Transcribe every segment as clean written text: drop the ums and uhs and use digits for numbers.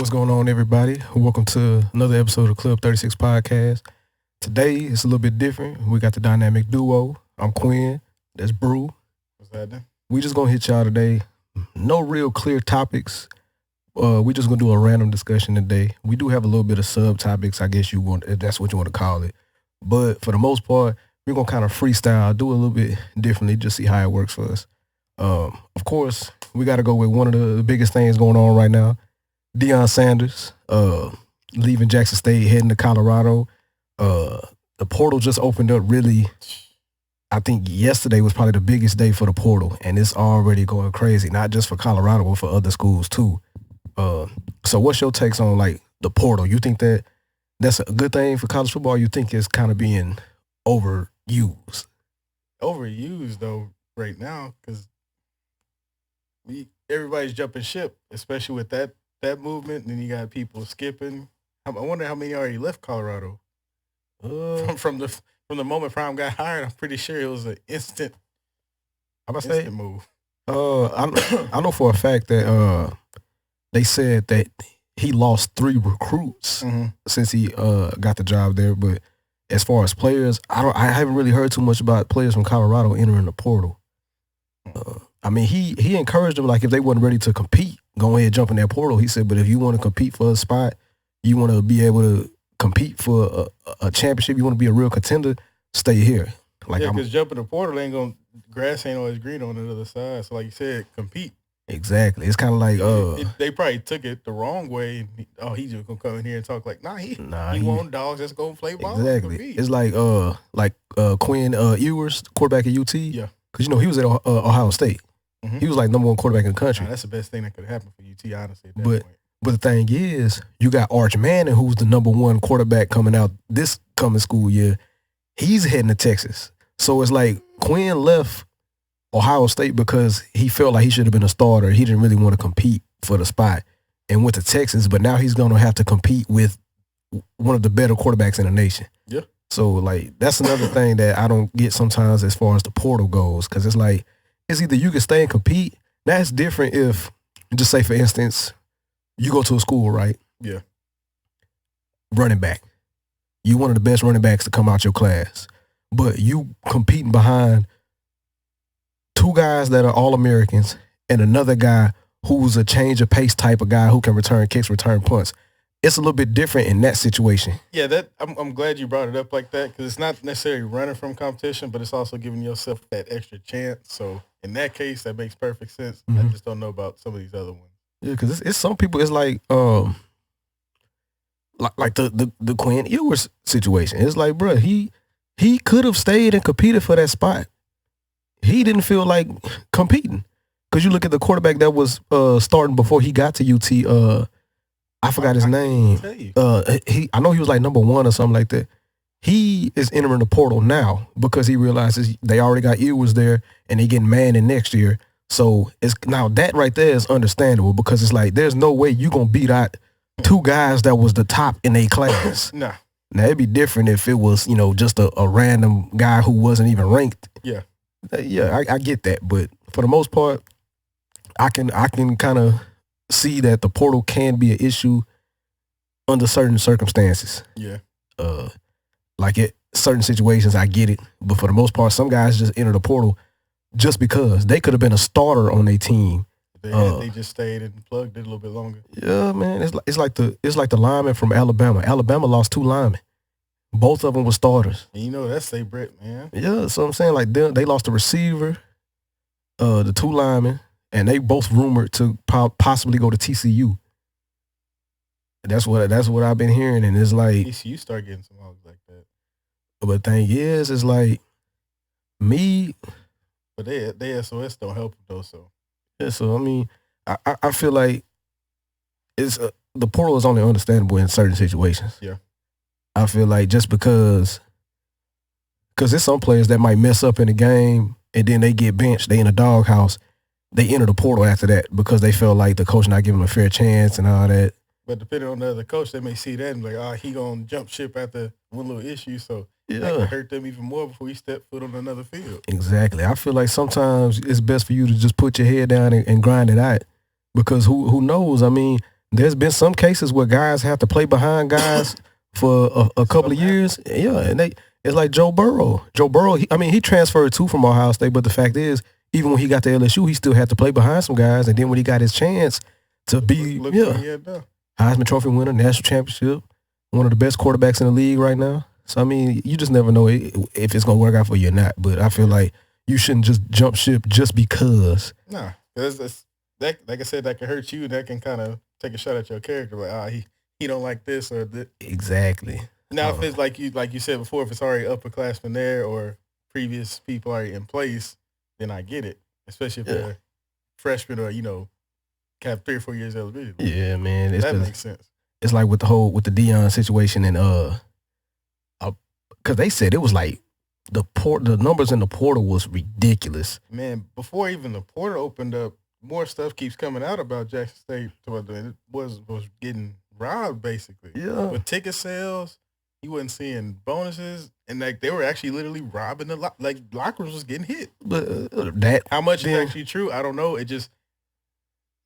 What's going on, everybody? Welcome to another episode of Club 36 Podcast. Today, it's a little bit different. We got the dynamic duo. I'm Quinn. That's Brew. What's happening? We just gonna hit y'all today. No real clear topics. We just gonna do a random discussion today. We do have a little bit of subtopics, I guess if that's what you want to call it. But for the most part, we're gonna kind of freestyle, do a little bit differently, just see how it works for us. Of course, we got to go with one of the biggest things going on right now. Deion Sanders leaving Jackson State, heading to Colorado. The portal just opened up really. I think yesterday was probably the biggest day for the portal, and it's already going crazy, not just for Colorado, but for other schools too. So what's your takes on like the portal? You think that that's a good thing for college football? Or you think it's kind of being overused? Overused though right now because everybody's jumping ship, especially with that movement. And then you got people skipping. I wonder how many already left Colorado. From the moment Prime got hired, I'm pretty sure it was an instant. Move. I know for a fact that they said that he lost 3 recruits since he got the job there. But as far as players, I haven't really heard too much about players from Colorado entering the portal. I mean, he encouraged them, like, if they weren't ready to compete, go ahead and jump in that portal. He said, but if you want to compete for a spot, you want to be able to compete for a championship, you want to be a real contender, stay here. Like, yeah, because jumping the portal grass ain't always green on the other side. So like you said, compete. Exactly. It's kind of like they probably took it the wrong way. He's just gonna come in here and talk like, he want dogs that's gonna play ball. Exactly. It's like Quinn Ewers, quarterback at UT. Yeah, because he was at Ohio State. He was like number 1 quarterback in the country. That's the best thing that could happen for UT, honestly. But the thing is, you got Arch Manning, who's the number 1 quarterback coming out this coming school year. He's heading to Texas. So it's like Quinn left Ohio State because he felt like he should have been a starter. He didn't really want to compete for the spot and went to Texas, but now he's going to have to compete with one of the better quarterbacks in the nation. Yeah. So, like, that's another thing that I don't get sometimes as far as the portal goes, because it's like, it's either you can stay and compete. That's different if, just say, for instance, you go to a school, right? Yeah. Running back. You one of the best running backs to come out your class, but you competing behind 2 guys that are All-Americans and another guy who's a change of pace type of guy who can return kicks, return punts. It's a little bit different in that situation. Yeah, I'm glad you brought it up like that because it's not necessarily running from competition, but it's also giving yourself that extra chance. So in that case, that makes perfect sense. I just don't know about some of these other ones. Yeah, because it's some people. It's like the Quinn Ewers situation. It's like, bro, he could have stayed and competed for that spot. He didn't feel like competing because you look at the quarterback that was starting before he got to UT. I forgot his name. I know he was like number 1 or something like that. He is entering the portal now because he realizes they already got Ewers there and they getting Manning next year. So it's now that right there is understandable because it's like there's no way you gonna beat out 2 guys that was the top in a class. Nah. Now it'd be different if it was just a random guy who wasn't even ranked. Yeah. Yeah, I get that, but for the most part, I can kind of see that the portal can be an issue under certain circumstances. Yeah. Certain situations, I get it, but for the most part, some guys just enter the portal just because they could have been a starter on their team. They just stayed and plugged it a little bit longer. Yeah, man, it's like the lineman from Alabama. Alabama lost 2 linemen. Both of them were starters. And that's their Brett, man. Yeah, so I'm saying like they lost the receiver, the 2 linemen, and they both rumored to possibly go to TCU. That's what I've been hearing, and it's like TCU start getting some hogs like that. But the thing is, it's like me. But they SOS don't help them though. So yeah, so I mean, I feel like it's the portal is only understandable in certain situations. Yeah, I feel like just because there's some players that might mess up in the game and then they get benched, they in a doghouse, they enter the portal after that because they feel like the coach not giving them a fair chance and all that. But depending on the other coach, they may see that and be like, he gonna jump ship after one little issue, so that could hurt them even more before he step foot on another field. Exactly. I feel like sometimes it's best for you to just put your head down and grind it out because who knows? I mean, there's been some cases where guys have to play behind guys for a couple of years. Yeah, and it's like Joe Burrow. Joe Burrow, he transferred too from Ohio State, but the fact is, even when he got to LSU, he still had to play behind some guys. And then when he got his chance to be, Heisman Trophy winner, national championship, one of the best quarterbacks in the league right now. So, you just never know if it's going to work out for you or not. But I feel like you shouldn't just jump ship just because. Nah, because that, like I said, that can hurt you. That can kind of take a shot at your character. Like, he don't like this or that. Exactly. Now, if it's like you said before, if it's already upperclassmen there or previous people already in place, then I get it. Especially if they're freshmen or, have 3 or 4 years eligibility. Yeah, man. That makes sense. It's like with the Deion situation and because they said it was like the numbers in the portal was ridiculous. Man, before even the portal opened up, more stuff keeps coming out about Jackson State. It was getting robbed basically. Yeah. With ticket sales, you wasn't seeing bonuses, and like they were actually literally robbing the locker rooms was getting hit. But how much is actually true? I don't know. It just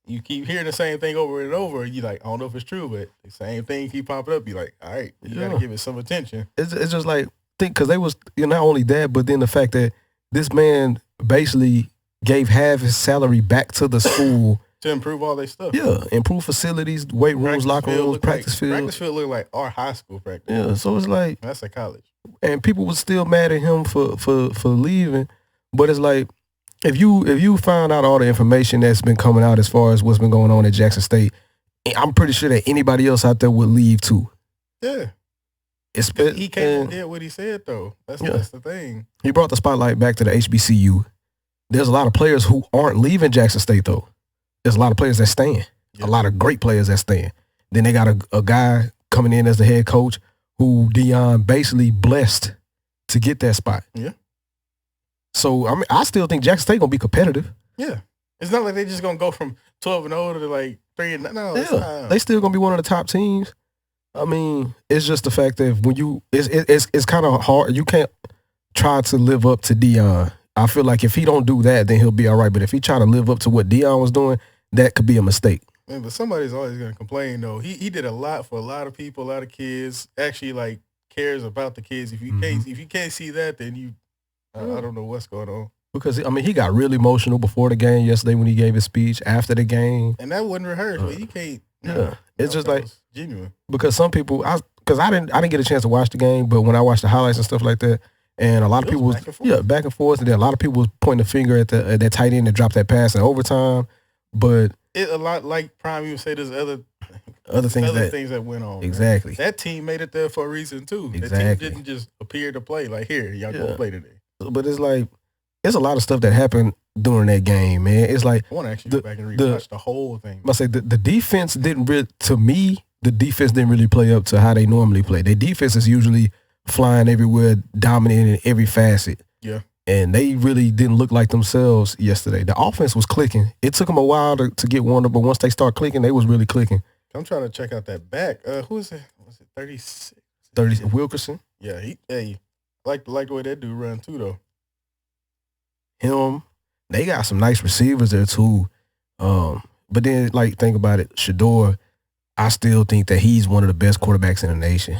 you keep hearing the same thing over and over. You like, I don't know if it's true, but the same thing keep popping up. You like, all right, you got to give it some attention. It's just like because they was not only that, but then the fact that this man basically gave half his salary back to the school. To improve all their stuff. Yeah, improve facilities, weight rooms, locker rooms, practice field. Practice field look like our high school practice. Yeah, so it's like that's a college. And people was still mad at him for leaving, but it's like if you find out all the information that's been coming out as far as what's been going on at Jackson State, I'm pretty sure that anybody else out there would leave too. Yeah. He came and did what he said though. That's the thing. He brought the spotlight back to the HBCU. There's a lot of players who aren't leaving Jackson State though. There's a lot of players that staying. A lot of great players that staying. Then they got a guy coming in as the head coach who Deion basically blessed to get that spot. Yeah. So, I still think Jackson State going to be competitive. Yeah. It's not like they just going to go from 12-0 to like 3-0. No, yeah. They still going to be one of the top teams. It's just the fact that when it's kind of hard. You can't try to live up to Deion. I feel like if he don't do that, then he'll be all right. But if he try to live up to what Deion was doing, that could be a mistake. Man, but somebody's always going to complain, though. He did a lot for a lot of people, a lot of kids. Actually, like, cares about the kids. If you can't see that, then I don't know what's going on. Because, he got really emotional before the game yesterday when he gave his speech, after the game. And that wasn't rehearsed, but you can't. Yeah. It's just like, genuine. Because some people, I didn't get a chance to watch the game, but when I watched the highlights and stuff like that, and a lot of people was back and forth, and then a lot of people was pointing the finger at that tight end that dropped that pass in overtime. But a lot like Prime even said, there's other things that went on. Exactly. Man. That team made it there for a reason too. Exactly. That team didn't just appear to play like, here, y'all go play today. But it's like there's a lot of stuff that happened during that game, man. It's like I want to actually go back and rewatch the whole thing. I say the defense didn't really, to me, the defense didn't really play up to how they normally play. Their defense is usually flying everywhere, dominating every facet. Yeah. And they really didn't look like themselves yesterday. The offense was clicking. It took them a while to get warmed up, but once they start clicking, they was really clicking. I'm trying to check out that back. Who is it? Was it 36? 30 Wilkerson. Yeah, I like the way that dude run too, though. Him. They got some nice receivers there too. But then, like, think about it. Shedeur, I still think that he's one of the best quarterbacks in the nation.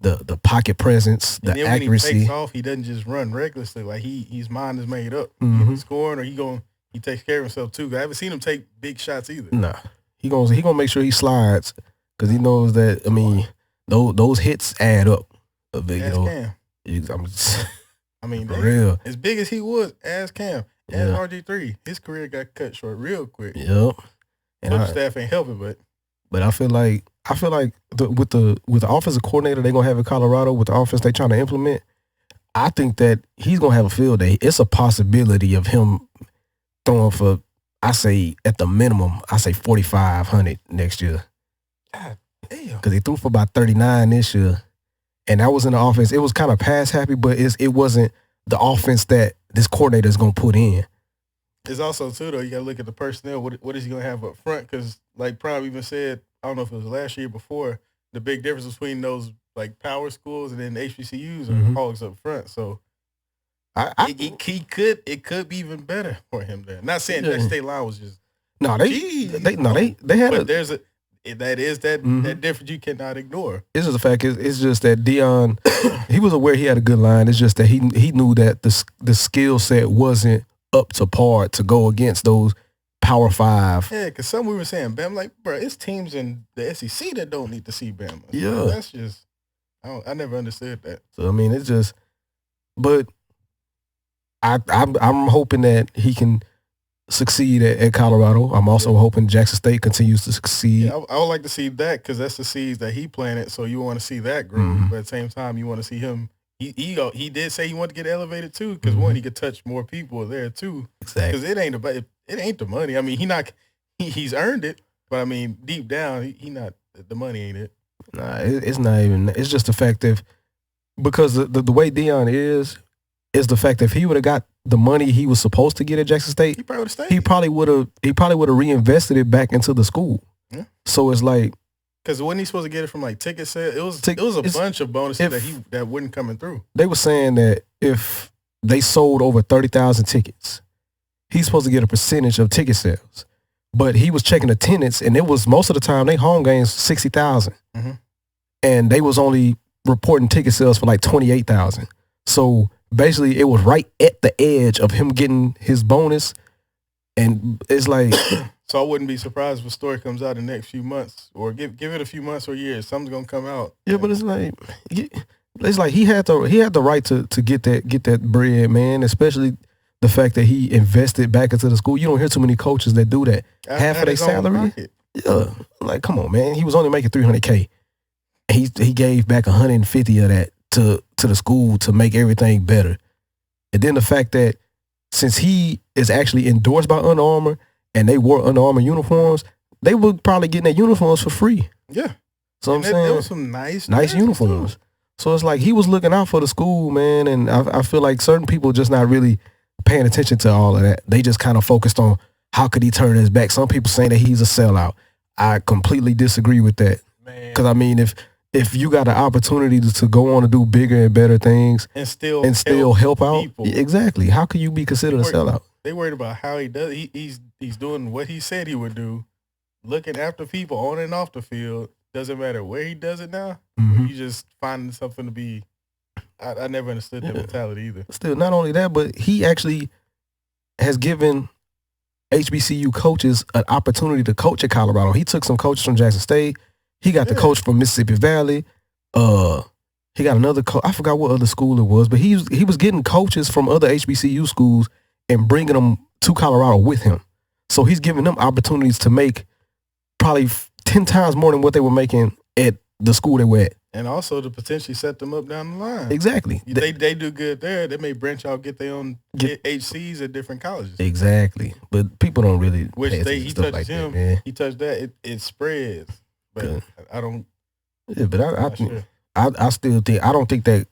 The pocket presence, the accuracy. When he takes off, he doesn't just run recklessly. Like his mind is made up. He's scoring, or he takes care of himself too. I haven't seen him take big shots either. Nah, he gonna make sure he slides because he knows that. Those hits add up. Cam. For real. As big as he was, as Cam, as RG3, his career got cut short real quick. Yep. And staff ain't helping, but I feel like with the offensive coordinator they're gonna have in Colorado, with the offense they trying to implement, I think that he's gonna have a field day. It's a possibility of him throwing for, I say at the minimum, 4,500 next year. God damn. Because he threw for about 39 this year, and that was in the offense. It was kind of pass happy, but it wasn't the offense that this coordinator is gonna put in. It's also too though, you gotta look at the personnel. What is he gonna have up front? Because like Prime even said, I don't know if it was last year before, the big difference between those like power schools and then HBCUs are hogs up front. So it could be even better for him there. Not saying that state line was just No, they had but there's that difference you cannot ignore. It's just the fact it's just that Deion, he was aware he had a good line. It's just that he knew that the skill set wasn't up to par to go against those Power 5. Yeah, because some we were saying Bama, like, bro, it's teams in the SEC that don't need to see Bama. Yeah, that's just I never understood that. So I mean, it's just, but I'm hoping that he can succeed at Colorado. I'm also hoping Jackson State continues to succeed. Yeah, I would like to see that because that's the seeds that he planted. So you want to see that grow, but at the same time, you want to see him. He did say he wanted to get elevated too because one, he could touch more people there too. Exactly. Because it ain't the money. I mean, he's earned it, but I mean, deep down, he not the money ain't it. Nah, it's not even. It's just the fact that because the way Deion is the fact that if he would have got the money he was supposed to get at Jackson State, he probably would have stayed. He probably would have reinvested it back into the school. Yeah. So it's like, because wasn't he supposed to get it from like ticket sales? It was a bunch of bonuses that wouldn't coming through. They were saying that if they sold over 30,000 tickets, he's supposed to get a percentage of ticket sales. But he was checking attendance, and it was most of the time they home games 60,000, and they was only reporting ticket sales for like 28,000. So basically, it was right at the edge of him getting his bonus, and it's like. So I wouldn't be surprised if a story comes out in the next few months, or give it a few months or years. Something's gonna come out. Yeah, but it's like he had the right to get that bread, man. Especially the fact that he invested back into the school. You don't hear too many coaches that do that. Half of their salary. Yeah, like come on, man. He was only making $300K. He gave back 150 of that to the school to make everything better. And then the fact that since he is actually endorsed by Under Armour and they wore Under Armour uniforms, they were probably getting their uniforms for free. Yeah. So I'm saying there was some nice uniforms. Too. So it's like he was looking out for the school, man. And I feel like certain people just not really paying attention to all of that. They just kind of focused on how could he turn his back. Some people saying that he's a sellout. I completely disagree with that. Because I mean, if you got an opportunity to go on to do bigger and better things and still help out, people. Exactly. How can you be considered a sellout? They worried about how he does. He's doing what he said he would do, looking after people on and off the field. Doesn't matter where he does it now. He's just finding something to be. I never understood that mentality either. Still, not only that, but he actually has given HBCU coaches an opportunity to coach at Colorado. He took some coaches from Jackson State. He got the coach from Mississippi Valley. He got another coach. I forgot what other school it was, but he was getting coaches from other HBCU schools and bringing them to Colorado with him. So he's giving them opportunities to make probably 10 times more than what they were making at the school they were at. And also to potentially set them up down the line. Exactly. They do good there. They may branch out, get their own HCs at different colleges. Exactly. But people don't really Which he touches like him. That, he touched that. It spreads. But I don't. Yeah, but I still think, I don't think that,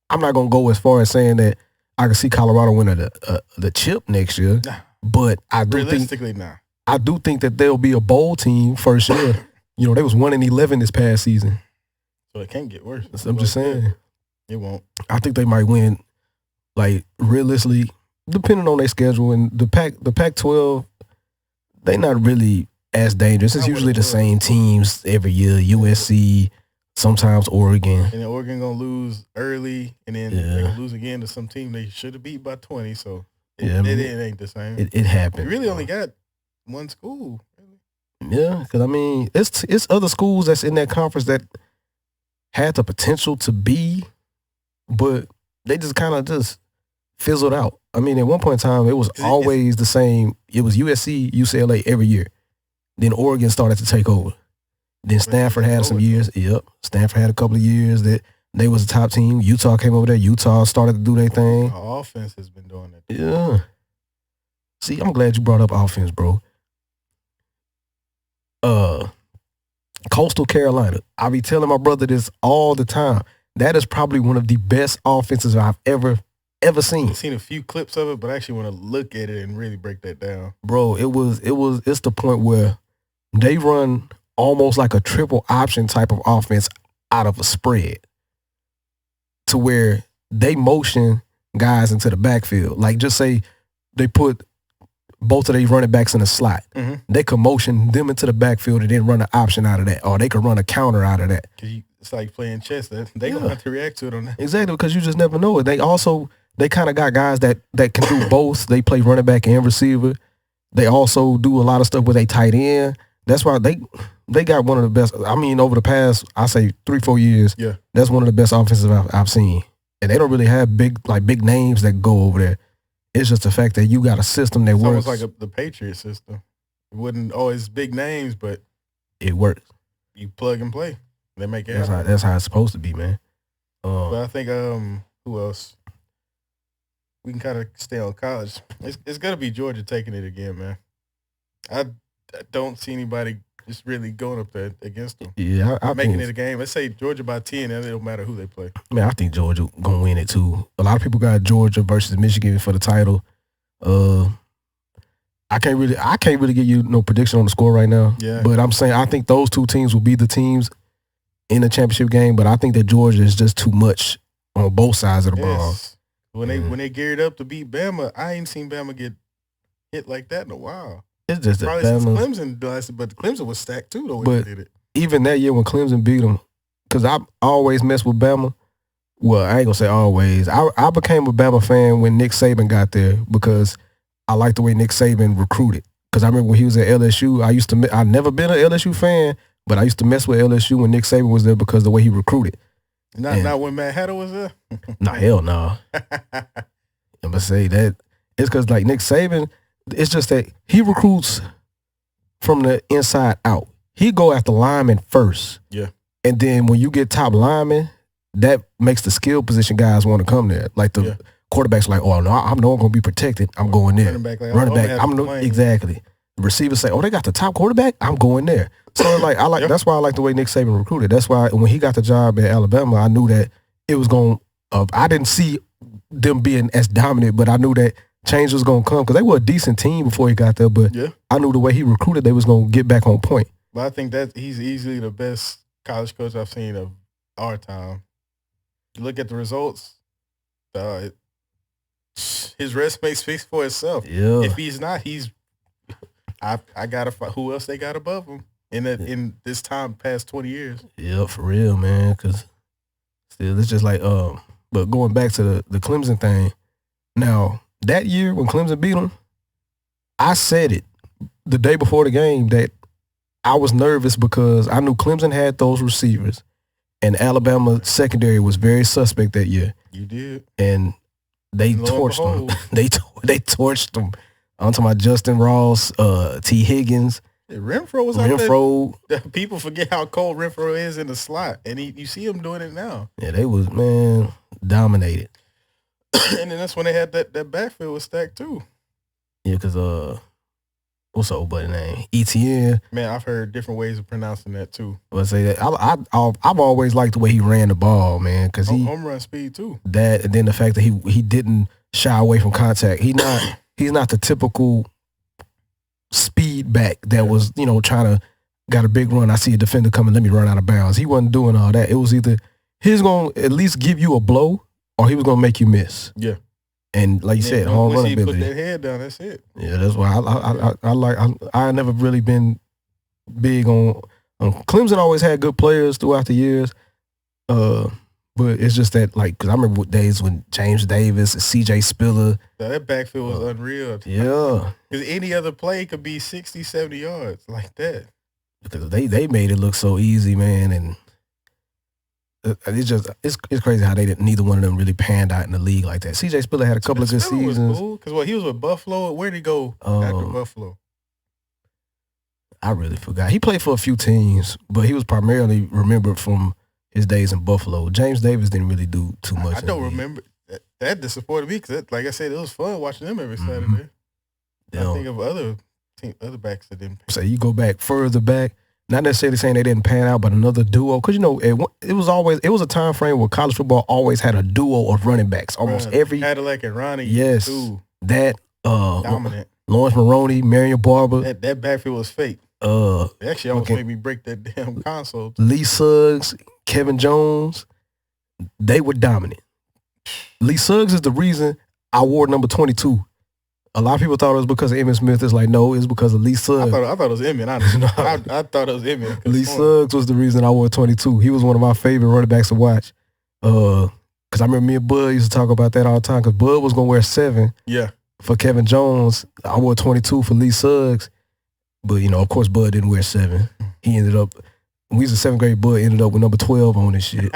I'm not going to go as far as saying that I can see Colorado winning the chip next year. Nah. But I do realistically, I do think that they'll be a bowl team first year. You know, they was 1-11 this past season. So it can't get worse. I'm just saying. It won't. I think they might win, like, realistically, depending on their schedule. And the Pac-12, they not really as dangerous. It's usually the same teams every year. USC, sometimes Oregon. And then Oregon going to lose early, and then they're going to lose again to some team they should have beat by 20. So it ain't the same. It happened. You really only got one school. Yeah, because, I mean, it's other schools that's in that conference that had the potential to be, but they just kind of just fizzled out. I mean, at one point in time, it was always the same. It was USC, UCLA every year. Then Oregon started to take over. Then Stanford had some years. Yep, Stanford had a couple of years that they was the top team. Utah came over there. Utah started to do their thing. Our offense has been doing that. Yeah. See, I'm glad you brought up offense, bro. Coastal Carolina. I be telling my brother this all the time. That is probably one of the best offenses I've ever seen. I've seen a few clips of it, but I actually want to look at it and really break that down. Bro, it's the point where they run almost like a triple option type of offense out of a spread to where they motion guys into the backfield. Like, just say they put both of their running backs in the slot. Mm-hmm. They could motion them into the backfield and then run an option out of that, or they could run a counter out of that. It's like playing chess. They gonna have to react to it on that. Exactly, because you just never know it. They kind of got guys that can do both. They play running back and receiver. They also do a lot of stuff with a tight end. That's why they got one of the best. I mean, over the past, I say 3-4 years, yeah, that's one of the best offenses I've seen. And they don't really have big names that go over there. It's just the fact that you got a system that it's works. Almost like the Patriot system. It wasn't always big names, but it works. You plug and play. They make it That's how it's supposed to be, man. But I think who else? We can kind of stay on college. It's gonna be Georgia taking it again, man. I don't see anybody just really going up there against them. Yeah, I making it a game. Let's say Georgia by 10, and it don't matter who they play. Man, I think Georgia gonna win it too. A lot of people got Georgia versus Michigan for the title. I can't really give you no prediction on the score right now. Yeah. But I'm saying I think those two teams will be the teams in the championship game. But I think that Georgia is just too much on both sides of the ball. When they geared up to beat Bama, I ain't seen Bama get hit like that in a while. It's just probably that since Clemson does it, but Clemson was stacked too the way they did it. Even that year when Clemson beat them, because I always mess with Bama. Well, I ain't gonna say always. I became a Bama fan when Nick Saban got there because I liked the way Nick Saban recruited. Because I remember when he was at LSU, I never been an LSU fan, but I used to mess with LSU when Nick Saban was there because of the way he recruited. Not when Matt Hatter was there? Nah, hell no. I'm gonna say that it's because like Nick Saban, it's just that he recruits from the inside out. He go after linemen first. Yeah. And then when you get top linemen, that makes the skill position guys want to come there. Like the quarterback's like, oh no, I'm not gonna be protected. I'm going there. Running back, exactly. The receivers say, oh, they got the top quarterback. I'm going there. So like that's why I like the way Nick Saban recruited. That's why when he got the job at Alabama, I knew that it was going. I didn't see them being as dominant, but I knew that change was going to come because they were a decent team before he got there. But I knew the way he recruited, they was going to get back on point. But I think that he's easily the best college coach I've seen of our time. You look at the results, his resume speaks for itself. Yeah. If he's not, I gotta find who else they got above him in this time past 20 years. Yeah, for real, man. Because still, it's just like But going back to the Clemson thing, now that year when Clemson beat them, I said it the day before the game that I was nervous because I knew Clemson had those receivers, and Alabama secondary was very suspect that year. You did, and they torched them. They torched them. I'm talking about Justin Ross, T. Higgins. Yeah, Renfro was out there. People forget how cold Renfro is in the slot, and you see him doing it now. Yeah, they was, man, dominated. And then that's when they had that backfield was stacked too. Yeah, because what's the old buddy name? ETN. Man, I've heard different ways of pronouncing that too. Let's say that I've always liked the way he ran the ball, man, because he home run speed too. That, and then the fact that he didn't shy away from contact. He's not the typical speed back that was, trying to got a big run. I see a defender coming, let me run out of bounds. He wasn't doing all that. It was either he's going to at least give you a blow or he was going to make you miss. Yeah. And like you said, home run ability. Once he put that head down, that's it. Yeah, that's why I never really been big on Clemson. Always had good players throughout the years. But it's just that, because I remember days when James Davis, C.J. Spiller. That backfield was unreal. Yeah. Because any other play could be 60, 70 yards like that. Because they made it look so easy, man. And it's crazy how neither one of them really panned out in the league like that. C.J. Spiller had a couple of good seasons. Because he was with Buffalo. Where did he go after Buffalo? I really forgot. He played for a few teams, but he was primarily remembered from his days in Buffalo. James Davis didn't really do too much. I don't remember. That disappointed me because, like I said, it was fun watching them every Saturday. I think of other backs that didn't. So you go back further back, not necessarily saying they didn't pan out, but another duo. Because it was a time frame where college football always had a duo of running backs. Almost every Cadillac and Ronnie. Yes, too. That dominant. Lawrence Maroney, Marion Barber. That backfield was fake. It actually almost made me break that damn console. Lee Suggs, Kevin Jones, they were dominant. Lee Suggs is the reason I wore number 22 A lot of people thought it was because of Emmitt Smith. It's like, no, it's because of Lee Suggs. I thought it was Emmitt. Honestly, No. I thought it was Emmitt. Lee Suggs was the reason I wore 22. He was one of my favorite running backs to watch. Because I remember me and Bud used to talk about that all the time. Because Bud was gonna wear 7 Yeah. for Kevin Jones. I wore 22 for Lee Suggs. But of course, Bud didn't wear 7. He ended up. When we was in 7th grade, Bud ended up with number 12 on his shit.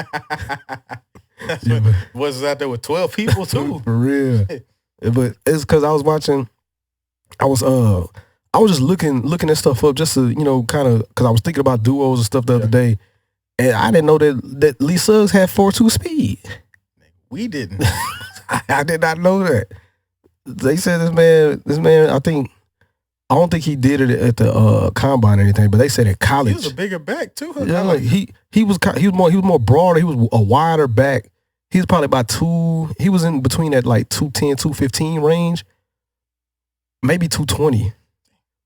Was out there with 12 people too. For real. But it's because I was watching. I was just looking at stuff up just to kind of because I was thinking about duos and stuff the other day, and I didn't know that Lee Suggs had 4.2 speed. We didn't. I did not know that. They said this man. I don't think he did it at the combine or anything, but they said at college He was a bigger back too. Huh? Yeah, like he was more broader. He was a wider back. He was probably about 2. He was in between that like 210, 215 range, maybe 220.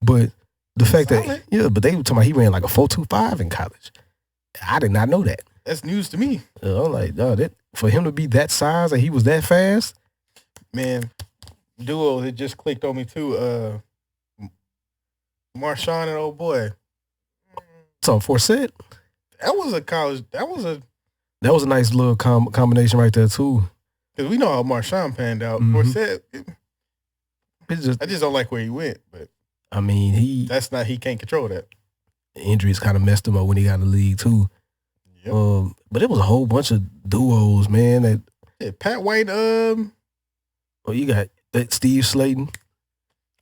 But the fact that but they were talking about he ran like a 4.25 in college. I did not know that. That's news to me. I'm like, for him to be that size and he was that fast, man. Duos, it just clicked on me too. Marshawn and old boy. So Forsett, that was a college. That was a nice little combination right there too. Because we know how Marshawn panned out. Mm-hmm. Forsett, I just don't like where he went. But I mean, he can't control that. Injuries kind of messed him up when he got in the league too. Yep. But it was a whole bunch of duos, man. Pat White. You got that Steve Slayton.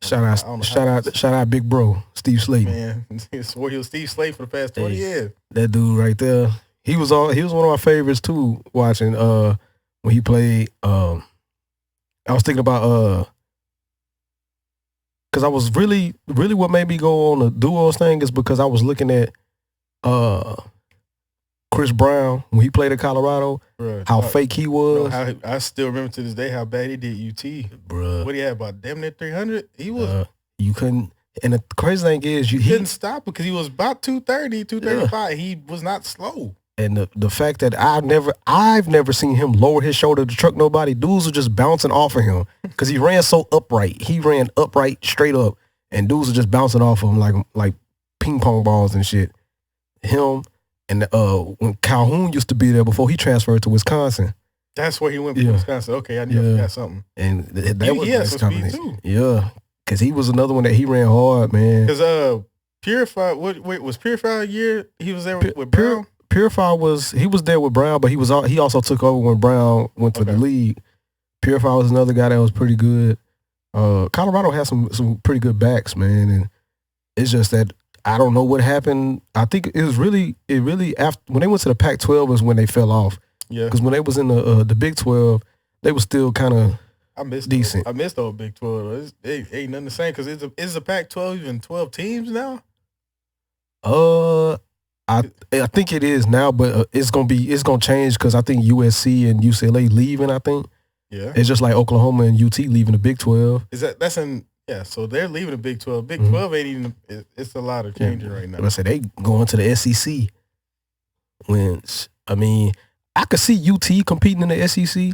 Shout out, big bro, Steve Slayton. Man, he swore he was Steve Slayton for the past 20 years. That dude right there. He was one of my favorites too. Watching when he played. I was thinking about because I was really what made me go on the duos thing is because I was looking at Chris Brown when he played at Colorado. Bruh, how fake he was. I still remember to this day how bad he did UT. Bruh. What he had about damn near 300. He was. You couldn't. And the crazy thing is, he couldn't stop because he was about 230, 235. Yeah. He was not slow. And the fact that I've never seen him lower his shoulder to truck nobody. Dudes were just bouncing off of him because he ran so upright. He ran upright, straight up, and dudes were just bouncing off of him like ping pong balls and shit. Him. And when Calhoun used to be there before he transferred to Wisconsin. That's where he went from Wisconsin. Okay, I knew I forgot something. And that was nice speed too. Yeah, because he was another one that he ran hard, man. Because Purify, wait, was Purify a year he was there with Brown? Purify was there with Brown, but he also took over when Brown went to the league. Purify was another guy that was pretty good. Colorado has some pretty good backs, man, and it's just that. I don't know what happened. I think it really after when they went to the Pac-12 was when they fell off. Yeah. Because when they was in the Big 12, they were still kind of decent. I missed the old Big 12. It ain't nothing the same because is the Pac-12 even 12 teams now? I think it is now, but it's gonna change because I think USC and UCLA leaving. I think. Yeah. It's just like Oklahoma and UT leaving the Big 12. That's in. Yeah, so they're leaving the Big 12. Big 12 ain't even. It's a lot of changing right now. I said they going to the SEC. I could see UT competing in the SEC,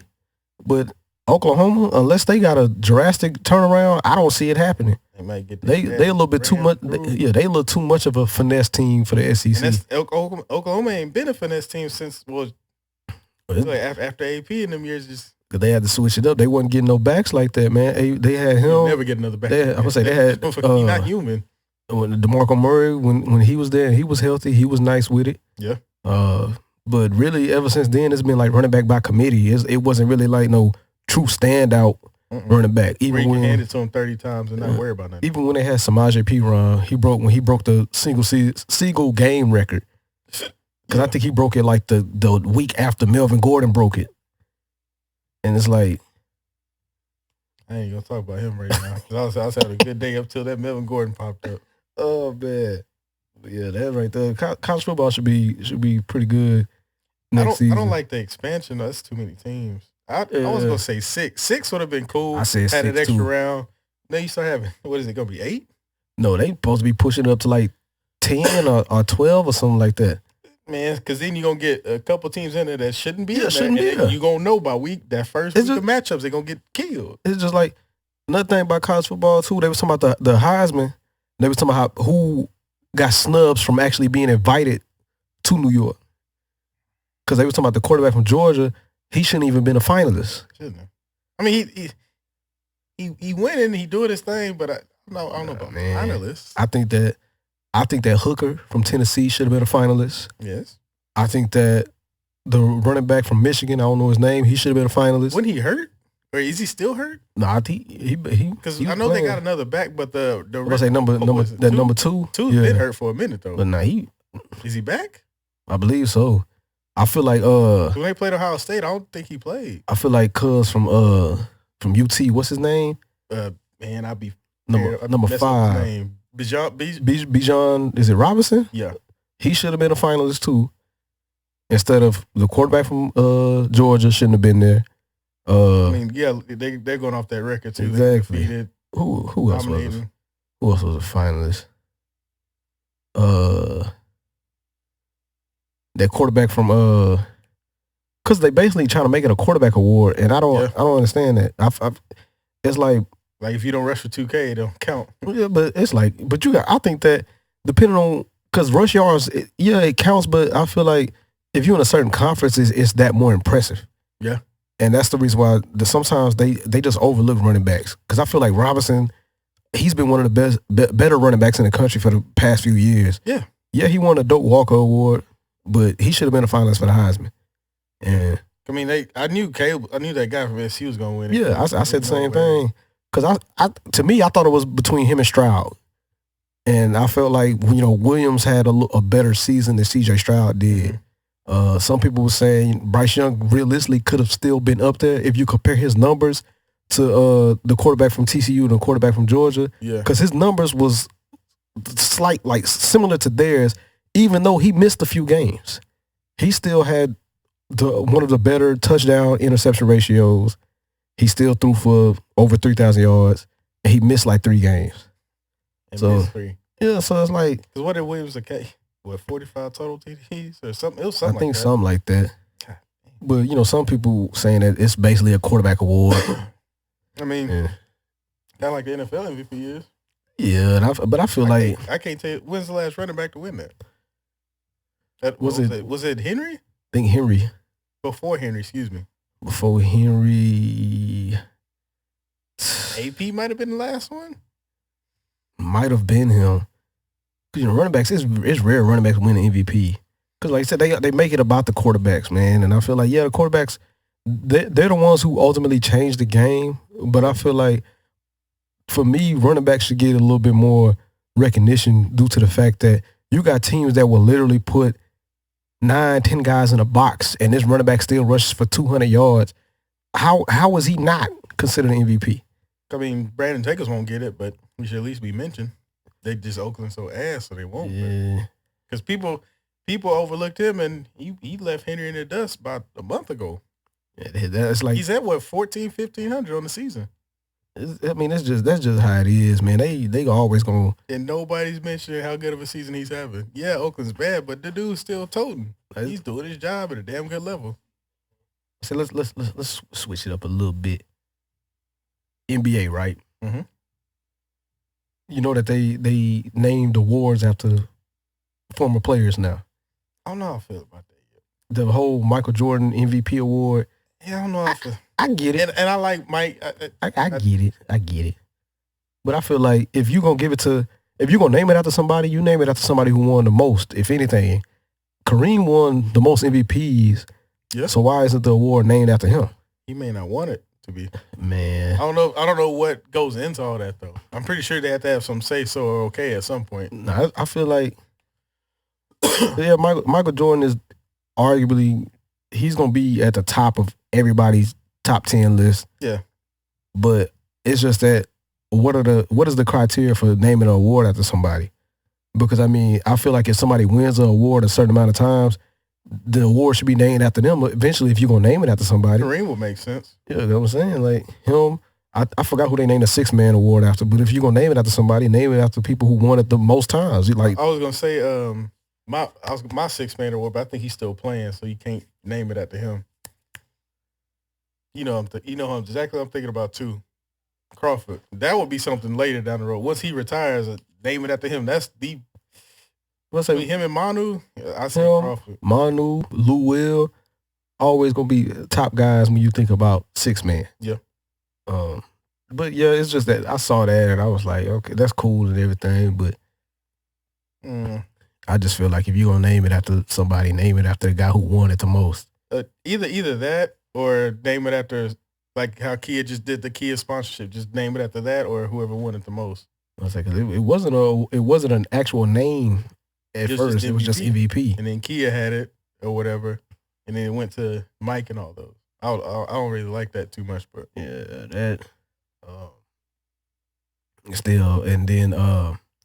but Oklahoma, unless they got a drastic turnaround, I don't see it happening. They might get. They a little bit too much. They a little too much of a finesse team for the SEC. And Oklahoma ain't been a finesse team since after AP in them years. Just. Cause they had to switch it up. They wasn't getting no backs like that, man. They had him. You'll never get another back. I'm gonna say they had. He's not human. When DeMarco Murray, when he was there, he was healthy. He was nice with it. Yeah. But really, ever since then, it's been like running back by committee. It wasn't really like no true standout running back. Even when you hand it to him 30 times and not worry about nothing. Even when they had Samaje Perine, he broke the single game record. Because I think he broke it like the week after Melvin Gordon broke it. And it's like, I ain't gonna talk about him right now. I was having a good day up till that Melvin Gordon popped up. Oh man, but yeah, that right there. College football should be pretty good next season. I don't like the expansion. That's too many teams. I was gonna say 6. 6 would have been cool. I said 6 had an extra too. round. Now you start having what is it gonna be 8? No, they supposed to be pushing up to like 10 or 12 or something like that. Man, because then you're going to get a couple teams in there that shouldn't be in there. Shouldn't be and you're going to know by that first week of matchups, they're going to get killed. It's just like, another thing about college football too, they was talking about the Heisman. They was talking about who got snubs from actually being invited to New York. Because they was talking about the quarterback from Georgia. He shouldn't even been a finalist. Shouldn't have. I mean, he went and he doing his thing, but I don't know about finalists. I think that Hooker from Tennessee should have been a finalist. Yes. I think that the running back from Michigan, I don't know his name, he should have been a finalist. Wasn't he hurt? Or is he still hurt? No, I think he because I know they got another back, but the I say number two. Two's been hurt for a minute though. But now is he back? I believe so. I feel like when they played Ohio State, I don't think he played. I feel like Cuz from UT, what's his name? Man, I'll be number 5. Bijan, is it Robinson? Yeah. He should have been a finalist too. Instead of the quarterback from Georgia shouldn't have been there. I mean, yeah, they're going off that record too. Exactly. Who else was it? Who else was a finalist? That quarterback from because they basically trying to make it a quarterback award, and I don't understand that. It's like if you don't rush for 2K, it don't count. Yeah, but it's like, I think that depending on, because rush yards, it counts, but I feel like if you're in a certain conference, it's that more impressive. Yeah. And that's the reason why sometimes they just overlook running backs. Because I feel like Robinson, he's been one of the better running backs in the country for the past few years. Yeah. Yeah, he won a Doak Walker Award, but he should have been a finalist for the Heisman. And I mean, I knew that guy from SC was going to win it. Yeah, I said the same thing. Because to me, I thought it was between him and Stroud. And I felt like, Williams had a better season than C.J. Stroud did. Mm-hmm. Some people were saying Bryce Young realistically could have still been up there if you compare his numbers to the quarterback from TCU and the quarterback from Georgia. Yeah. Because his numbers was similar to theirs, even though he missed a few games. He still had one of the better touchdown interception ratios. He still threw for over 3,000 yards, and he missed 3 games. And missed 3. Yeah, so it's like, because what did Williams 45 total TDs or something? It was something. I think something like that. But some people saying that it's basically a quarterback award. I mean, kind of like the NFL MVP is. Yeah, but I feel like I can't tell you when's the last running back to win that. Was it Henry? I think Henry. Before Henry, excuse me. Before Henry, AP might have been the last one. Might have been him. Because running backs, it's rare running backs win an MVP. Because like I said, they make it about the quarterbacks, man. And I feel like, the quarterbacks, they're the ones who ultimately change the game. But I feel like, for me, running backs should get a little bit more recognition due to the fact that you got teams that will literally put 9, 10 guys in a box, and this running back still rushes for 200 yards. How is he not considered an MVP? I mean, Brandon Jacobs won't get it, but we should at least be mentioned. They just Oakland so ass, so they won't. Yeah. Because people overlooked him, and he left Henry in the dust about a month ago. Yeah, that's like he's at 1,500 on the season. I mean, that's just how it is, man. They always gonna. And nobody's mentioning how good of a season he's having. Yeah, Oakland's bad, but the dude's still toting. He's doing his job at a damn good level. So let's switch it up a little bit. NBA, right? Mm-hmm. You know that they named awards after former players now. I don't know how I feel about that yet. The whole Michael Jordan MVP award. Yeah, I don't know how I feel. I get it. And I like Mike. I get it. I get it. But I feel like if you're going to name it after somebody, you name it after somebody who won the most, if anything. Kareem won the most MVPs. Yeah. So why isn't the award named after him? He may not want it to be. Man. I don't know what goes into all that, though. I'm pretty sure they have to have some say-so or okay at some point. Nah, I feel like, Michael Jordan is arguably, he's going to be at the top of everybody's top 10 list. Yeah. But it's just that what is the criteria for naming an award after somebody? Because I mean, I feel like if somebody wins an award a certain amount of times, the award should be named after them. Eventually, if you're gonna name it after somebody. Kareem would make sense. Yeah, you know what I'm saying? Like him, I forgot who they named the 6-man award after, but if you're gonna name it after somebody, name it after people who won it the most times. Like I was gonna say my 6-man award, but I think he's still playing, so you can't name it after him. You know exactly what I'm thinking about too. Crawford. That would be something later down the road. Once he retires, name it after him. That's the. What's Between him and Manu, I say him, Crawford. Manu, Lou Will, always gonna be top guys when you think about 6-man. Yeah. But yeah, it's just that I saw that and I was like, okay, that's cool and everything, but I just feel like if you're gonna name it after somebody, name it after the guy who won it the most. Either that or name it after like how Kia just did the Kia sponsorship. Just name it after that or whoever won it the most. I was like, it wasn't an actual name at first. It was just MVP. And then Kia had it or whatever, and then it went to Mike and all those. I don't really like that too much, but yeah, that still, and then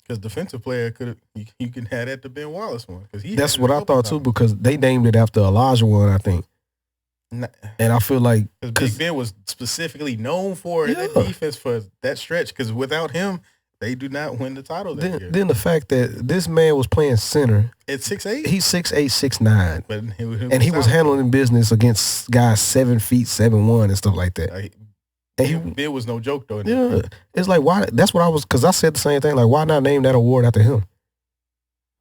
because defensive player you can have that to Ben Wallace one because that's what I thought too because they named it after Elijah one, I think. And I feel like Big Ben was specifically known for that defense for that stretch because without him, they do not win the title that year. Then the fact that this man was playing center at 6'8", he's 6'8", 6'9", but he was handling business against guys 7 feet 7'1" and stuff like that. Ben was no joke though. Yeah, it's like why? That's what I was because I said the same thing. Like why not name that award after him?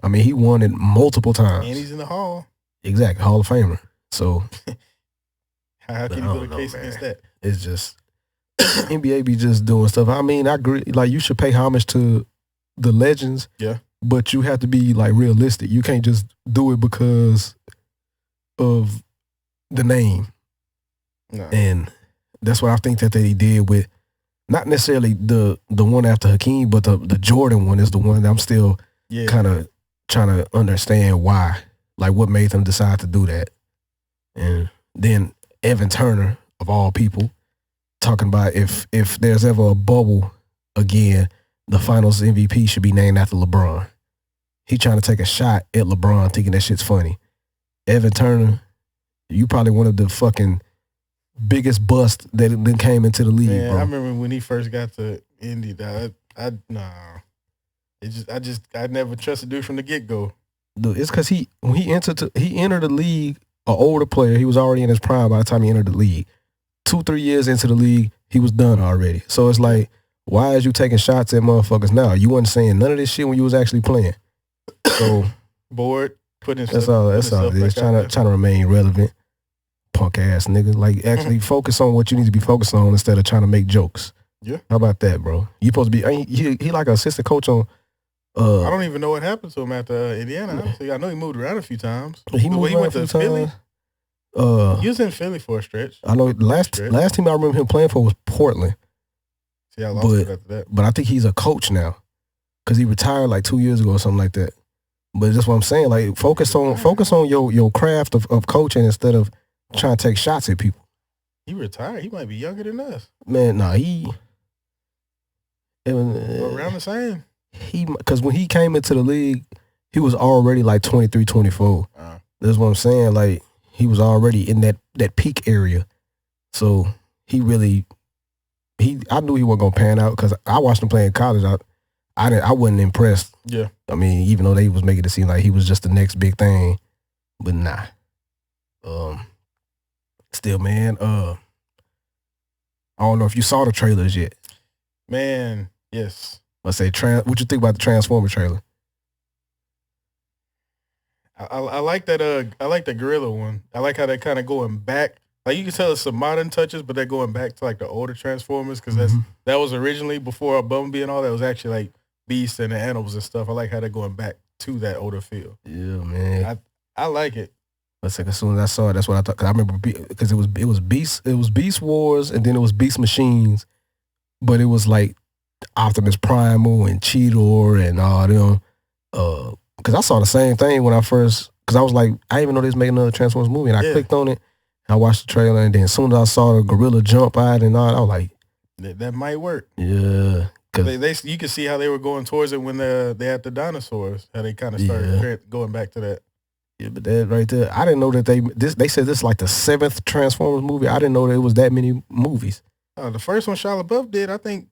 I mean, he won it multiple times, and he's in the Hall. Exactly, Hall of Famer. So how can you put a case against that? It's just NBA be just doing stuff. I mean, I agree. Like you should pay homage to the legends. Yeah, but you have to be like realistic. You can't just do it because of the name. No. And that's what I think that they did with not necessarily the one after Hakeem, but the Jordan one is the one that I'm still kind of trying to understand why, like what made them decide to do that. And then Evan Turner, of all people, talking about if there's ever a bubble again, the finals MVP should be named after LeBron. He trying to take a shot at LeBron thinking that shit's funny. Evan Turner, you probably one of the fucking biggest bust that then came into the league, bro. I remember when he first got to Indy, I never trusted dude from the get-go. Dude, it's because he entered the league an older player. He was already in his prime by the time he entered the league. 2-3 years into the league, he was done already. So it's like, why is you taking shots at motherfuckers now? You wasn't saying none of this shit when you was actually playing. So bored, putting that's all it is. Trying to remain relevant. Punk ass nigga. Like actually focus on what you need to be focused on instead of trying to make jokes. Yeah. How about that, bro? You supposed to be he like an assistant coach on I don't even know what happened to him after Indiana. Honestly. I know he moved around a few times. He went to Philly. He was in Philly for a stretch. I know last team I remember him playing for was Portland. See, I lost it after that. But I think he's a coach now because he retired like 2 years ago or something like that. But that's what I'm saying. Like focus on your craft of coaching instead of trying to take shots at people. He retired. He might be younger than us. Man, nah, around the same. Because when he came into the league, he was already like 23, 24. That's what I'm saying. Like he was already in that peak area. So I knew he wasn't gonna pan out because I watched him play in college. I wasn't impressed. Yeah. I mean, even though they was making it seem like he was just the next big thing, but nah. Still, man. I don't know if you saw the trailers yet. Man, yes. Let's say, what you think about the Transformer trailer? I like that. I like the gorilla one. I like how they're kind of going back. Like you can tell it's some modern touches, but they're going back to like the older Transformers because that was originally before Bumblebee and all that. Was actually like Beast and the animals and stuff. I like how they're going back to that older feel. Yeah, man. I like it. Let's say as soon as I saw it, that's what I thought. Cause I remember because it was Beast Wars and then it was Beast Machines, but it was like Optimus Primal and Cheetor and all them. Because I saw the same thing when I first. Because I was like, I didn't even know they was making another Transformers movie, and I clicked on it. I watched the trailer, and then as soon as I saw the gorilla jump out and all, I was like, that might work. Yeah, because you can see how they were going towards it when they had the dinosaurs. How they kind of started going back to that. Yeah, but that right there, I didn't know that they said this is like the 7th Transformers movie. I didn't know there was that many movies. The first one Shia LaBeouf did, I think,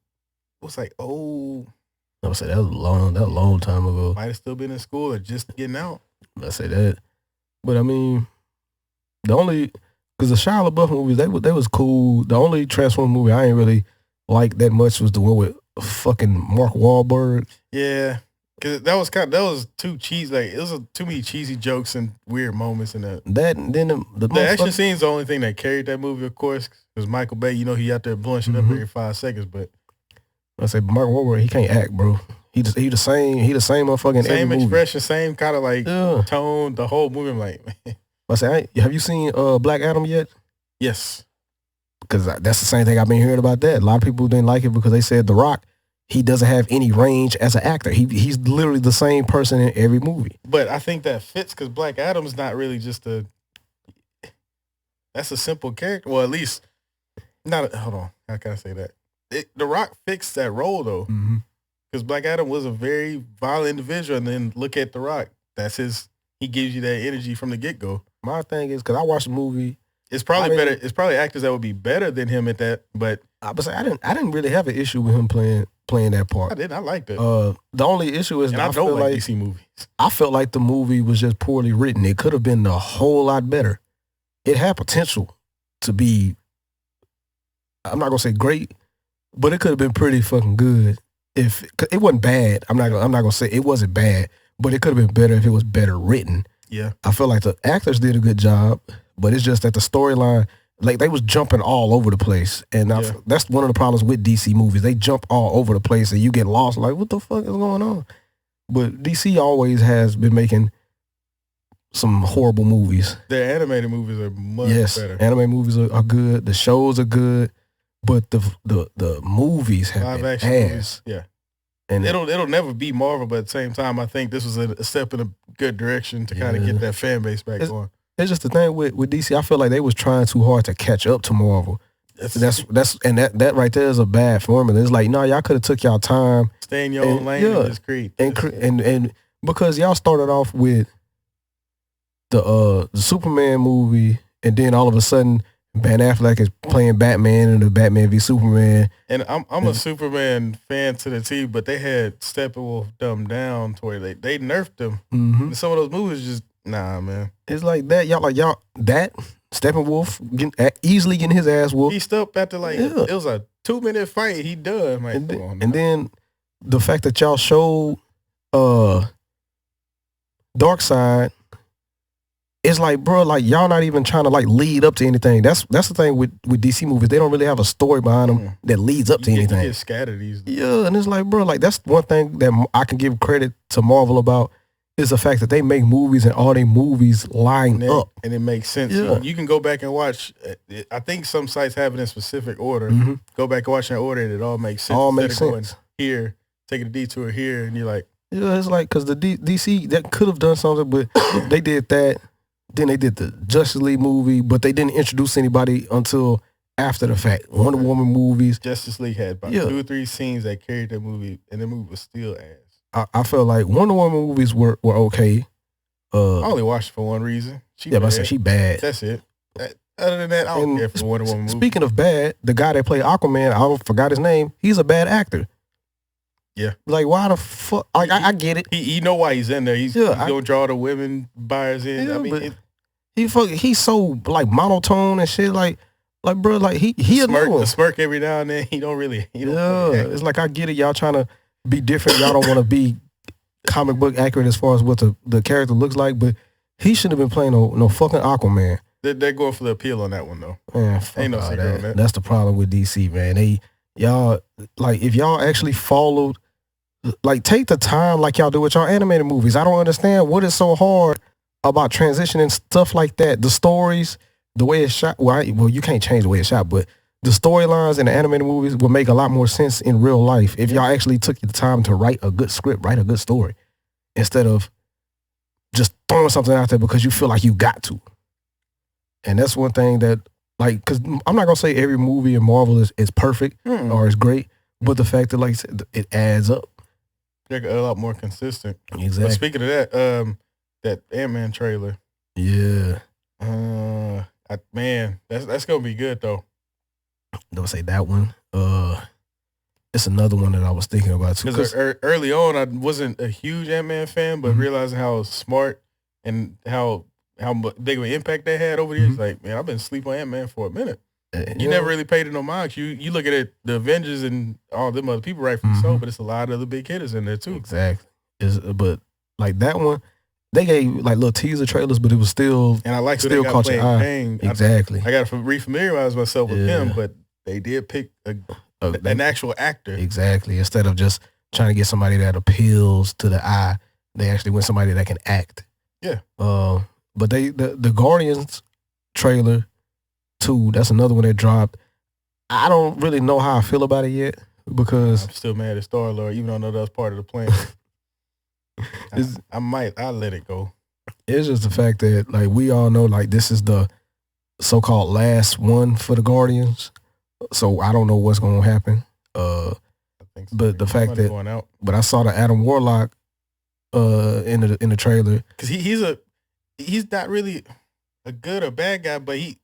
was like, I would say that was a long time ago. Might have still been in school or just getting out. I say that, but I mean, because the Shia LaBeouf movies they was cool. The only Transformers movie I ain't really like that much was the one with fucking Mark Wahlberg. Yeah. Cause that was too cheesy. Like it was too many cheesy jokes and weird moments in that. That and then the action scene's the only thing that carried that movie, of course. Because Michael Bay, you know, he out there blowing shit up every 5 seconds. But I say Mark Wahlberg, he can't act, bro. He the same motherfucking same every expression, movie. same kind of like tone. The whole movie, I'm like, man. I say, have you seen Black Adam yet? Yes. Because that's the same thing I've been hearing about that. A lot of people didn't like it because they said The Rock, he doesn't have any range as an actor. He's literally the same person in every movie. But I think that fits because Black Adam's not really just that's a simple character. Well, at least hold on. How can I say that? The Rock fixed that role though. Because Black Adam was a very violent individual, and then look at The Rock. He gives you that energy from the get-go. My thing is, because I watched the movie. It's probably better. It's probably actors that would be better than him at that. But I didn't really have an issue with him playing that part. I didn't. I liked it. The only issue is I don't like DC movies. I felt like the movie was just poorly written. It could have been a whole lot better. It had potential to be, I'm not gonna say great, but it could have been pretty fucking good if it wasn't bad. I'm not gonna say it wasn't bad, but it could have been better if it was better written. Yeah, I feel like the actors did a good job, but it's just that the storyline, like they was jumping all over the place, and that's one of the problems with DC movies. They jump all over the place, and you get lost. Like, what the fuck is going on? But DC always has been making some horrible movies. Their animated movies are much better. Animated movies are good. The shows are good, but the movies have live been action ass. Movies, yeah. And it'll never be Marvel, but at the same time, I think this was a step in a good direction to kind of get that fan base back going. It's just the thing with DC. I feel like they was trying too hard to catch up to Marvel. That right there is a bad formula. It's like, no, y'all could have took y'all time, stay in your own lane, and just create. And because y'all started off with the Superman movie, and then all of a sudden Ben Affleck is playing Batman in the Batman v Superman. And I'm a Superman fan to the T, but they had Steppenwolf dumbed down to where they nerfed him. And some of those movies just man. It's like that. That Steppenwolf easily getting his ass whooped. He stopped after it was a 2-minute fight. He done. Like, and then the fact that y'all showed Darkseid. It's like, bro, like y'all not even trying to like lead up to anything. That's the thing with DC movies. They don't really have a story behind them that leads up to anything. You get scattered easily. Yeah, and it's like, bro, like that's one thing that I can give credit to Marvel about is the fact that they make movies and all their movies line up. And it makes sense. Yeah. You can go back and watch. I think some sites have it in specific order. Go back and watch in order and it all makes sense. All makes sense. Here, taking a detour here, and you're like. Yeah, it's like, because the DC, that could have done something, but they did that. Then they did the Justice League movie, but they didn't introduce anybody until after the fact. Wonder Woman movies. Justice League had about 2 or 3 scenes that carried that movie, and the movie was still ass. I felt like Wonder Woman movies were okay. I only watched it for one reason. I said she bad. That's it. Other than that, I don't care for Wonder Woman movies. Speaking of bad, the guy that played Aquaman, I forgot his name. He's a bad actor. Yeah. Like, why the fuck? Like, I get it. He know why he's in there. He's gonna draw the women buyers in. Yeah, I mean, he's so like monotone and shit. Like bro, like he the smirk every now and then. He don't really. It's like, I get it. Y'all trying to be different. Y'all don't want to be comic book accurate as far as what the character looks like. But he shouldn't have been playing no fucking Aquaman. They're going for the appeal on that one though. Man, ain't no secret on that. That's the problem with DC, man. Y'all like, if y'all actually followed. Like, take the time like y'all do with y'all animated movies. I don't understand what is so hard about transitioning stuff like that. The stories, the way it's shot. Well, you can't change the way it's shot, but the storylines in the animated movies will make a lot more sense in real life if y'all actually took the time to write a good script, write a good story, instead of just throwing something out there because you feel like you got to. And that's one thing that, like, because I'm not gonna say every movie in Marvel is perfect or is great, but the fact that, like I said, it adds up. They're a lot more consistent. Exactly. But speaking of that, that Ant-Man trailer. Yeah. Man, that's gonna be good though. Don't say that one. It's another one that I was thinking about too. Because early on, I wasn't a huge Ant-Man fan, but realizing how smart and how big of an impact they had over the years, like, man, I've been asleep on Ant-Man for a minute. You never really paid it no mind. You look at it, the Avengers and all them other people, rightfully so, but it's a lot of other big hitters in there too. Exactly. But like that one, they gave like little teaser trailers, but it was still and I like still caught your eye. Kang. Exactly. I got to refamiliarize myself with him, but they did pick an actual actor. Exactly. Instead of just trying to get somebody that appeals to the eye, they actually went somebody that can act. Yeah. But the Guardians trailer 2, that's another one that dropped. I don't really know how I feel about it yet because I'm still mad at Star-Lord, even though I know that was part of the plan. I'll let it go. It's just the fact that like we all know like this is the so-called last one for the Guardians. So I don't know what's gonna happen. I think so. But the fact that going out. But I saw the Adam Warlock in the trailer. Because he's not really a good or bad guy, but he's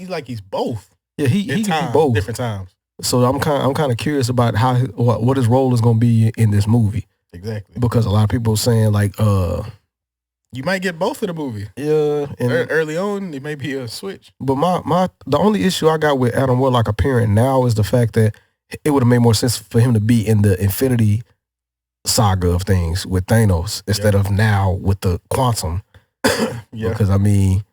like he's both. Yeah, he can be both. Different times. So I'm kind of curious about what his role is gonna be in this movie. Exactly. Because a lot of people are saying like you might get both of the movie. Yeah. And early on it may be a switch. But the only issue I got with Adam Warlock appearing now is the fact that it would have made more sense for him to be in the Infinity Saga of things with Thanos instead of now with the Quantum. Because I mean,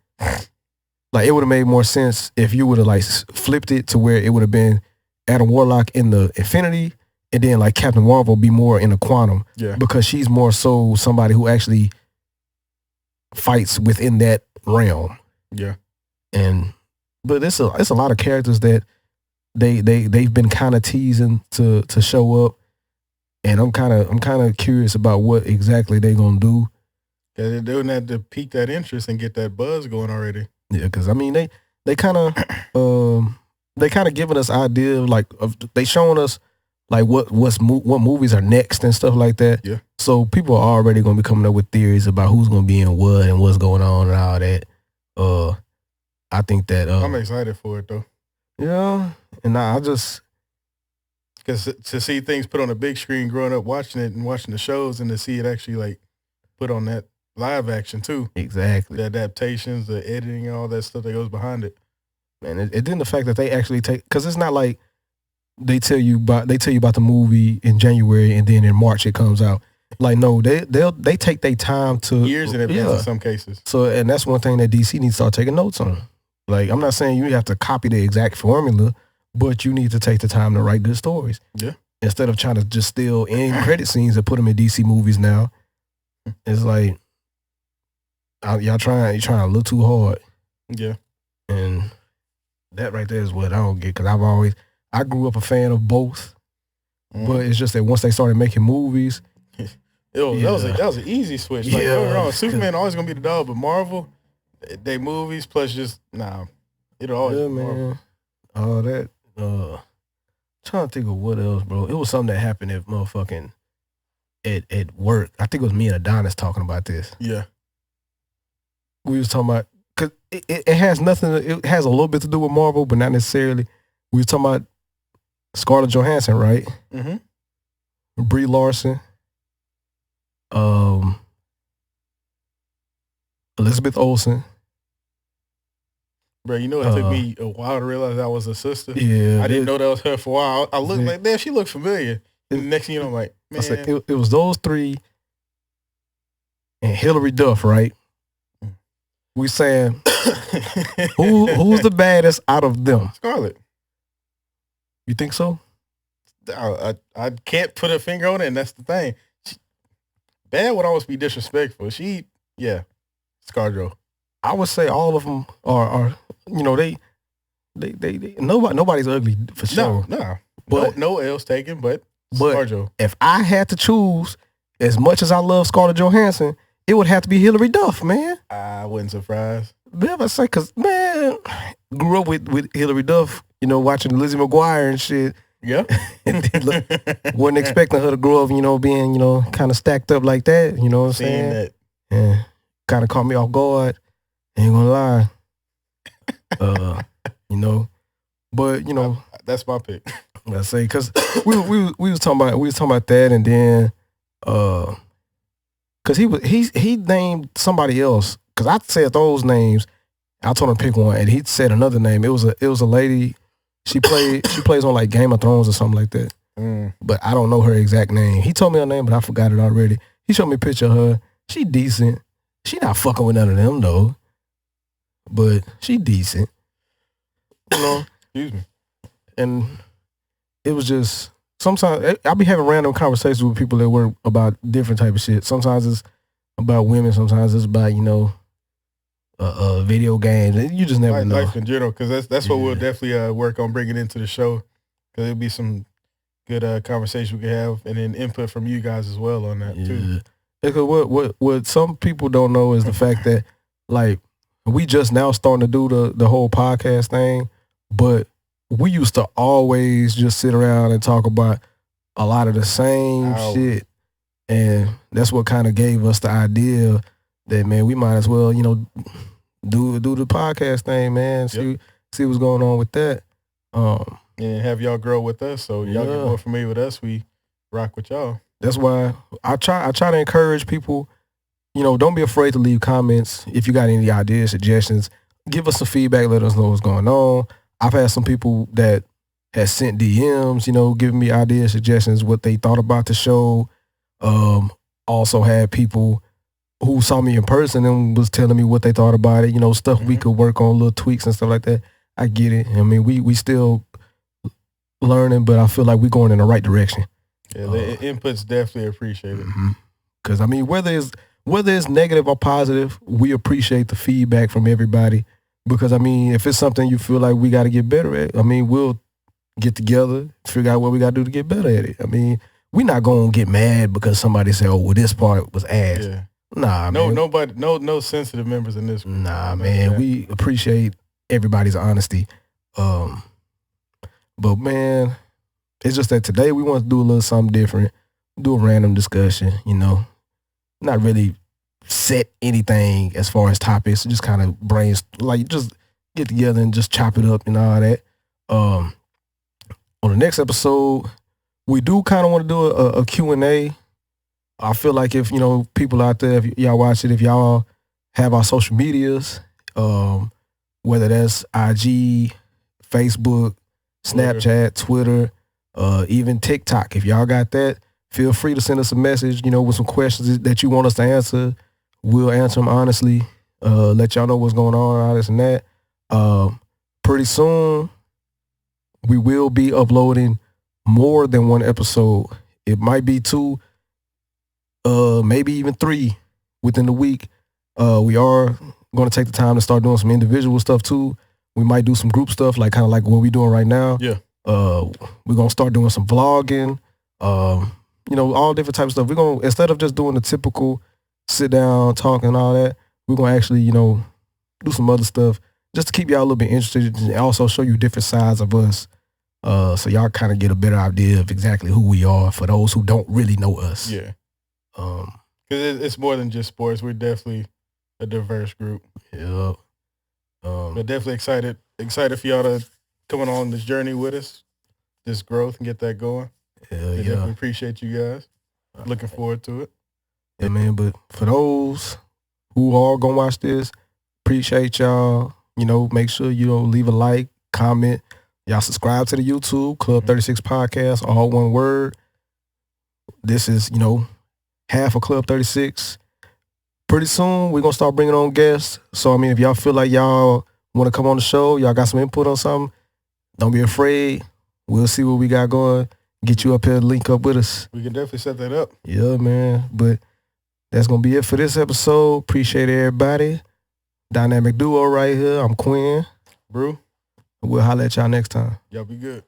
like it would have made more sense if you would have like flipped it to where it would have been Adam Warlock in the Infinity and then like Captain Marvel be more in the Quantum. Yeah. Because she's more so somebody who actually fights within that realm. Yeah. But it's a lot of characters that they've been kind of teasing to show up, and I'm kind of curious about what exactly they're gonna do. Yeah, they're doing that to pique that interest and get that buzz going already. Yeah, because I mean they kind of giving us idea of they showing us like what movies are next and stuff like that. Yeah. So people are already gonna be coming up with theories about who's gonna be in what and what's going on and all that. I think that I'm excited for it though. Yeah, and I just because to see things put on a big screen, growing up watching it and watching the shows, and to see it actually like put on that live action too. Exactly. The adaptations, the editing, all that stuff that goes behind it. Man, it didn't the fact that they actually take, because it's not like they tell you about the movie in January and then in March it comes out. Like no, they take their time to years in advance in some cases. So and that's one thing that DC needs to start taking notes on. Like I'm not saying you have to copy the exact formula, but you need to take the time to write good stories. Yeah. Instead of trying to just steal end credit scenes and put them in DC movies now, it's like you're trying a little too hard. Yeah. And that right there is what I don't get, because I grew up a fan of both, but it's just that once they started making movies, that was an easy switch. Like, don't get me wrong, Superman always gonna be the dog, but Marvel, they movies plus just it'll always be Marvel. All that. Trying to think of what else, bro. It was something that happened at motherfucking at work. I think it was me and Adonis talking about this. Yeah. We was talking about, because it has nothing, it has a little bit to do with Marvel, but not necessarily. We was talking about Scarlett Johansson, right? Mm-hmm. Brie Larson. Elizabeth Olsen. Bro, you know it took me a while to realize that was her sister. Yeah. I didn't know that was her for a while. I looked like, damn, she looked familiar. And the next thing you know, I'm like, man. It was those three and Hilary Duff, right? We saying who's the baddest out of them? Scarlett. You think so? I can't put a finger on it, and that's the thing. Bad would always be disrespectful. ScarJo. I would say all of them are they nobody's ugly for sure. No. But no L's taken, but ScarJo. If I had to choose, as much as I love Scarlett Johansson, it would have to be Hilary Duff, man. I wasn't surprised. Man, I say, because, man, grew up with Hilary Duff, watching Lizzie McGuire and shit. Yeah. And wasn't expecting her to grow up, being, kind of stacked up like that. You know what I'm saying? That. Yeah. Kind of caught me off guard. Ain't gonna lie. But, that's my pick. I say, because we was talking about that, and then, because he named somebody else, because I said those names, I told him to pick one, and he said another name. It was a lady. She plays on like Game of Thrones or something like that. But I don't know her exact name. He told me her name, but I forgot it already. He showed me a picture of her. She decent. She not fucking with none of them though. But she decent. You know? Excuse me. And it was just, sometimes I'll be having random conversations with people that work about different type of shit. Sometimes it's about women. Sometimes it's about, video games. You just never know. Life in general, because that's what we'll definitely work on bringing into the show. Because it'll be some good conversation we can have, and then input from you guys as well on that too. Because what some people don't know is the fact that like we just now starting to do the whole podcast thing, but we used to always just sit around and talk about a lot of the same shit, and that's what kind of gave us the idea that, man, we might as well do the podcast thing, man. See what's going on with that. And have y'all grow with us, so y'all get more familiar with us. We rock with y'all. That's why I try to encourage people, don't be afraid to leave comments. If you got any ideas, suggestions, give us some feedback, let us know what's going on. I've had some people that has sent DMs, giving me ideas, suggestions, what they thought about the show. Also had people who saw me in person and was telling me what they thought about it, stuff we could work on, little tweaks and stuff like that. I get it. I mean, we still learning, but I feel like we're going in the right direction. Yeah, the input's definitely appreciated. Because, I mean, whether it's negative or positive, we appreciate the feedback from everybody. Because, I mean, if it's something you feel like we got to get better at, I mean, we'll get together, figure out what we got to do to get better at it. I mean, we're not going to get mad because somebody say, oh, well, this part was ass. Yeah. Nah, man. No sensitive members in this group. Nah, man. We appreciate everybody's honesty. But, man, it's just that today we want to do a little something different, do a random discussion, not really set anything as far as topics, just kind of just get together and just chop it up and all that. On the next episode, we do kind of want to do a Q&A. I feel like if, people out there, if y'all watch it, if y'all have our social medias, whether that's IG, Facebook, Snapchat, Twitter, even TikTok, if y'all got that, feel free to send us a message, with some questions that you want us to answer. We'll answer them honestly, let y'all know what's going on, all this and that. Pretty soon, we will be uploading more than one episode. It might be 2, maybe even 3 within the week. We are going to take the time to start doing some individual stuff too. We might do some group stuff, kind of like what we're doing right now. Yeah. We're going to start doing some vlogging, all different types of stuff. We're going to, instead of just doing the typical sit down, talk and all that, we're going to actually, do some other stuff just to keep y'all a little bit interested and also show you different sides of us. So y'all kind of get a better idea of exactly who we are for those who don't really know us. Yeah. Because it's more than just sports. We're definitely a diverse group. Yeah. But definitely excited for y'all to coming on this journey with us, this growth and get that going. Yeah. Definitely appreciate you guys. Looking forward to it. Yeah, man. But for those who are gonna watch this, appreciate y'all. Make sure you leave a like, comment. Y'all subscribe to the YouTube Club 36 Podcast, all one word. This is half of Club 36. Pretty soon we're gonna start bringing on guests. So I mean, if y'all feel like y'all want to come on the show, y'all got some input on something, don't be afraid. We'll see what we got going. Get you up here, link up with us. We can definitely set that up. Yeah, man. But that's going to be it for this episode. Appreciate everybody. Dynamic duo right here. I'm Quinn. Brew. We'll holler at y'all next time. Y'all be good.